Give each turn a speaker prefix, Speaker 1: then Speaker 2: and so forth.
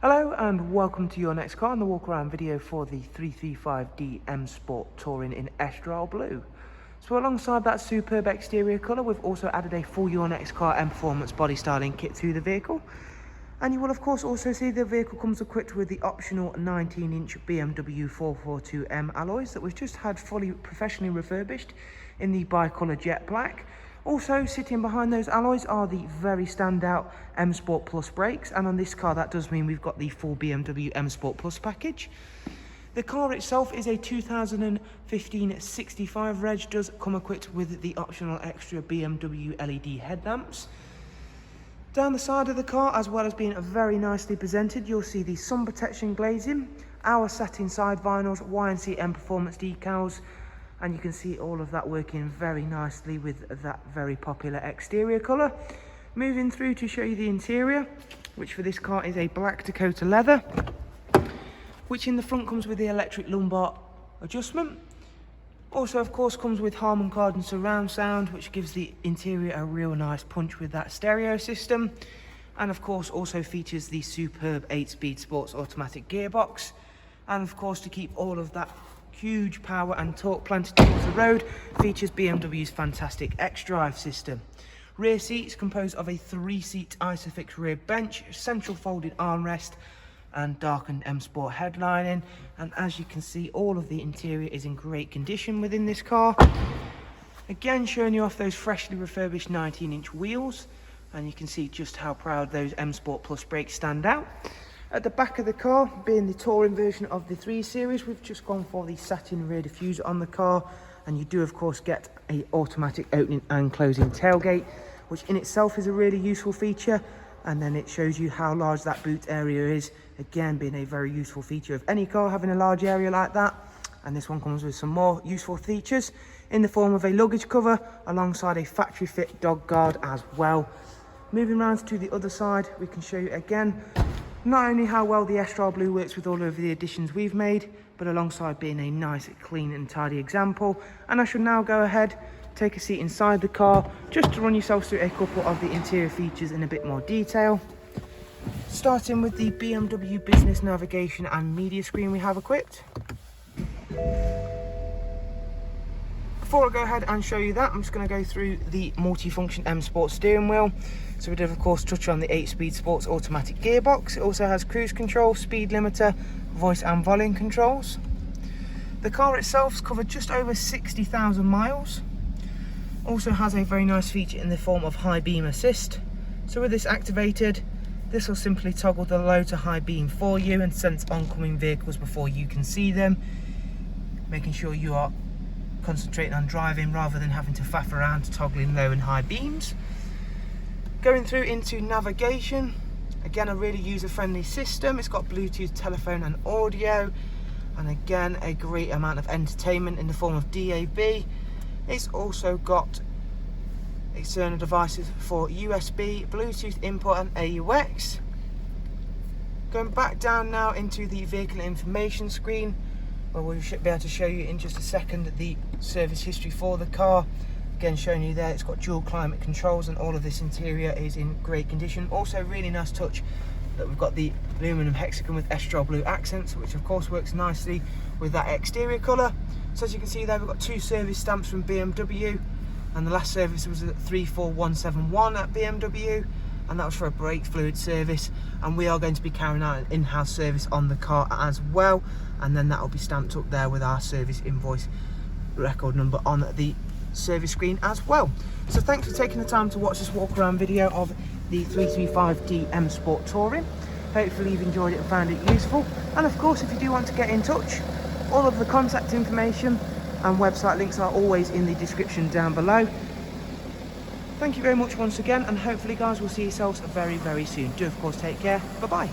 Speaker 1: Hello and welcome to your next car and the walk around video for the 335D M Sport Touring in Estrel Blue. So alongside that superb exterior colour, we've also added a full Your Next Car M Performance body styling kit to the vehicle. And you will of course also see the vehicle comes equipped with the optional 19-inch BMW 442M alloys that we've just had fully professionally refurbished in the bi-colour jet black. Also sitting behind those alloys are the very standout M Sport Plus brakes, and on this car that does mean we've got the full BMW M Sport Plus package. The car itself is a 2015 65 reg, does come equipped with the optional extra BMW LED headlamps. Down the side of the car, as well as being very nicely presented, you'll see the sun protection glazing, our satin side vinyls, YNC Mperformance decals, and you can see all of that working very nicely with that very popular exterior colour. Moving through to show you the interior, which for this car is a black Dakota leather, which in the front comes with the electric lumbar adjustment. Also of course comes with Harman Kardon surround sound, which gives the interior a real nice punch with that stereo system, and of course also features the superb 8-speed sports automatic gearbox. And of course, to keep all of that huge power and torque planted towards the road, features BMW's fantastic X-Drive system. Rear seats composed of a 3-seat Isofix rear bench, central folded armrest and darkened M Sport headlining. And as you can see, all of the interior is in great condition within this car. Again, showing you off those freshly refurbished 19-inch wheels, and you can see just how proud those M Sport Plus brakes stand out. At the back of the car, being the touring version of the 3 Series, we've just gone for the satin rear diffuser on the car, and you do of course get a automatic opening and closing tailgate, which in itself is a really useful feature. And then it shows you how large that boot area is, again being a very useful feature of any car having a large area like that. And this one comes with some more useful features in the form of a luggage cover alongside a factory fit dog guard as well. Moving around to the other side, we can show you again not only how well the Estrel Blue works with all of the additions we've made, but alongside being a nice, clean and tidy example. And I shall now go ahead, take a seat inside the car, just to run yourself through a couple of the interior features in a bit more detail. Starting with the BMW business navigation and media screen we have equipped. Before I go ahead and show you that, I'm just going to go through the multi-function M Sport steering wheel. So we did of course touch on the 8-speed sports automatic gearbox. It also has cruise control, speed limiter, voice and volume controls. The car itself's covered just over 60,000 miles. Also has a very nice feature in the form of high beam assist. So with this activated, this will simply toggle the low to high beam for you and sense oncoming vehicles before you can see them, making sure you are concentrating on driving rather than having to faff around toggling low and high beams. Going through into navigation, again a really user-friendly system. It's got Bluetooth, telephone and audio, and again a great amount of entertainment in the form of DAB. It's also got external devices for USB, Bluetooth input and AUX. Going back down now into the vehicle information screen, where we should be able to show you in just a second the service history for the car. Again, showing you there, it's got dual climate controls and all of this interior is in great condition. Also really nice touch that we've got the aluminum hexagon with Estrel Blue accents, which of course works nicely with that exterior colour. So as you can see there, we've got 2 service stamps from BMW, and the last service was at 34171 at BMW, and that was for a brake fluid service. And we are going to be carrying out an in-house service on the car as well, and then that will be stamped up there with our service invoice record number on the service screen as well. So thanks for taking the time to watch this walk around video of the 335D M Sport Touring. Hopefully you've enjoyed it and found it useful. And of course, if you do want to get in touch, all of the contact information and website links are always in the description down below. Thank you very much once again, and hopefully guys, we'll see yourselves very, very soon. Do of course take care. Bye bye.